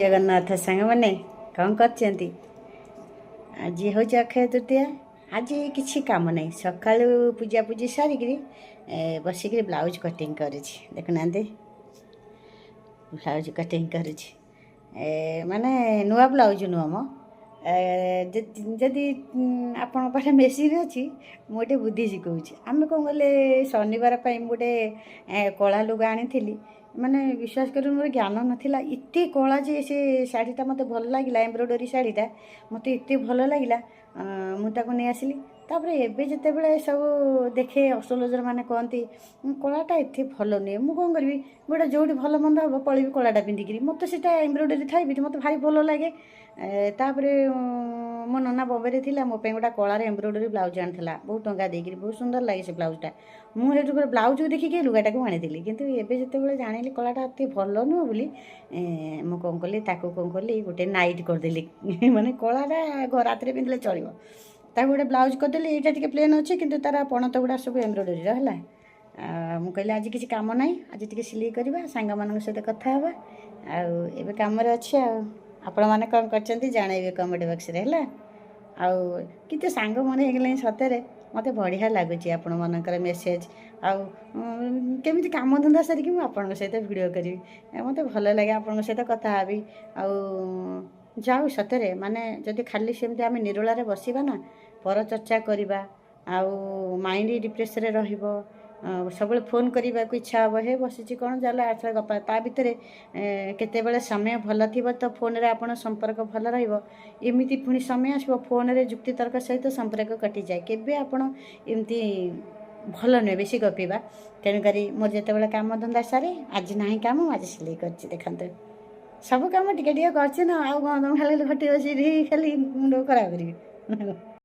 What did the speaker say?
ଜଗନ୍ନାଥ ସାଙ୍ଗମାନେ କ'ଣ କରିଛନ୍ତି? ଆଜି ହେଉଛି ଅକ୍ଷୟ ତୃତୀୟା। ଆଜି କିଛି କାମ ନାହିଁ, ସକାଳୁ ପୂଜାପୂଜି ସାରିକିରି ବସିକିରି ବ୍ଲାଉଜ୍ କଟିଂ କରୁଛି। ଦେଖୁନାହାନ୍ତି, ବ୍ଲାଉଜ୍ କଟିଂ କରୁଛି। ମାନେ ନୂଆ ବ୍ଲାଉଜ୍ ନୁହଁ ମ, ଯଦି ଆପଣଙ୍କ ପାଖରେ ମେସିନ୍ ଅଛି, ମୁଁ ଗୋଟେ ବୁଦ୍ଧି ଶିଖଉଛି। ଆମେ କ'ଣ କଲେ, ଶନିବାର ପାଇଁ ମୁଁ ଗୋଟେ କଳା ଲୁଗା ଆଣିଥିଲି। ମାନେ ବିଶ୍ୱାସ କରିବୁ, ମୋର ଜ୍ଞାନ ନଥିଲା। ଏତେ କଳା ଯେ ସେ ଶାଢ଼ୀଟା ମୋତେ ଭଲ ଲାଗିଲା, ଏମ୍ବ୍ରଏଡ଼ରୀ ଶାଢ଼ୀଟା ମୋତେ ଏତେ ଭଲ ଲାଗିଲା, ମୁଁ ତାକୁ ନେଇ ଆସିଲି। ତାପରେ ଏବେ ଯେତେବେଳେ ସବୁ ଦେଖେ, ଅଷ୍ଟ୍ରୋଲୋଜର ମାନେ କହନ୍ତି କଳାଟା ଏତେ ଭଲ ନୁହେଁ। ମୁଁ କ'ଣ କରିବି, ଗୋଟେ ଯେଉଁଠି ଭଲ ମନ୍ଦ ହେବ ପଳେଇବି କଳାଟା ପିନ୍ଧିକିରି। ମୋତେ ସେଇଟା ଏମ୍ବ୍ରଏଡ଼ରୀ ଥାଇ ବି ମୋତେ ଭାରି ଭଲ ଲାଗେ। ତାପରେ ମୋ ନନା ବମ୍ବେରେ ଥିଲା, ମୋ ପାଇଁ ଗୋଟେ କଳାରେ ଏମ୍ବ୍ରଏଡ଼ରୀ ବ୍ଲାଉଜ୍ ଆଣିଥିଲା, ବହୁତ ଟଙ୍କା ଦେଇକିରି। ବହୁତ ସୁନ୍ଦର ଲାଗେ ସେ ବ୍ଲାଉଜ୍ଟା। ମୁଁ ସେଇଠୁ ଗୋଟେ ବ୍ଲାଉଜ୍କୁ ଦେଖିକି ଲୁଗାଟାକୁ ଆଣିଥିଲି। କିନ୍ତୁ ଏବେ ଯେତେବେଳେ ଜାଣିଲି କଳାଟା ଏତେ ଭଲ ନୁହଁ ବୋଲି, ମୁଁ କ'ଣ କଲି, ତାକୁ କ'ଣ କଲି, ଗୋଟେ ନାଇଟ୍ କରିଦେଲି। ମାନେ କଳାଟା ରାତିରେ ପିନ୍ଧିଲେ ଚଳିବ, ତାକୁ ଗୋଟେ ବ୍ଲାଉଜ୍ କରିଦେଲି। ଏଇଟା ଟିକେ ପ୍ଲେନ୍ ଅଛି, କିନ୍ତୁ ତାର ପଣତ ଗୁଡ଼ା ସବୁ ଏମ୍ବ୍ରଏଡ଼ରୀର ହେଲା। ମୁଁ କହିଲି ଆଜି କିଛି କାମ ନାହିଁ, ଆଜି ଟିକେ ସିଲେଇ କରିବା, ସାଙ୍ଗମାନଙ୍କ ସହିତ କଥା ହେବା। ଆଉ ଏବେ କାମରେ ଅଛି। ଆଉ ଆପଣମାନେ କ'ଣ କରିଛନ୍ତି ଜଣାଇବେ କମେଣ୍ଟ ବକ୍ସରେ ହେଲା। ଆଉ କିନ୍ତୁ ସାଙ୍ଗମାନେ ହେଇଗଲେଣି ସତରେ, ମୋତେ ବଢ଼ିଆ ଲାଗୁଛି ଆପଣମାନଙ୍କର ମେସେଜ୍। ଆଉ କେମିତି କାମଧନ୍ଦା ସାରିକି ମୁଁ ଆପଣଙ୍କ ସହିତ ଭିଡ଼ିଓ କରିବି, ମୋତେ ଭଲ ଲାଗେ ଆପଣଙ୍କ ସହିତ କଥା ହେବି। ଆଉ ଯାଉ ସତରେ, ମାନେ ଯଦି ଖାଲି ସେମିତି ଆମେ ନିରୋଳାରେ ବସିବା ନା, ପରଚର୍ଚ୍ଚା କରିବା, ଆଉ ମାଇଣ୍ଡ ଡିପ୍ରେସରେ ରହିବ। ସବୁବେଳେ ଫୋନ୍ କରିବାକୁ ଇଚ୍ଛା ହେବ, ହେ ବସିଛି କ'ଣ, ଚାଲ ଆଛା ଗପା। ତା ଭିତରେ କେତେବେଳେ ସମୟ ଭଲ ଥିବ ତ ଫୋନ୍ରେ ଆପଣ ସମ୍ପର୍କ ଭଲ ରହିବ। ଏମିତି ପୁଣି ସମୟ ଆସିବ ଫୋନ୍ରେ ଯୁକ୍ତିତର୍କ ସହିତ ସମ୍ପର୍କ କଟିଯାଏ। କେବେ ଆପଣ ଏମିତି ଭଲ ନୁହେଁ ବେଶୀ ଗପିବା। ତେଣୁକରି ମୋର ଯେତେବେଳେ କାମଧନ୍ଦା ସାରେ, ଆଜି ନାହିଁ କାମ, ମୁଁ ଆଜି ସିଲେଇ କରିଛି। ଦେଖନ୍ତୁ, ସବୁ କାମ ଟିକେ ଟିକେ କରିଛି ନା, ଆଉ କ'ଣ ଖାଲି ଘଟି ବସିକି ଖାଲି ମୁଣ୍ଡ ଖରାପ କରିବି।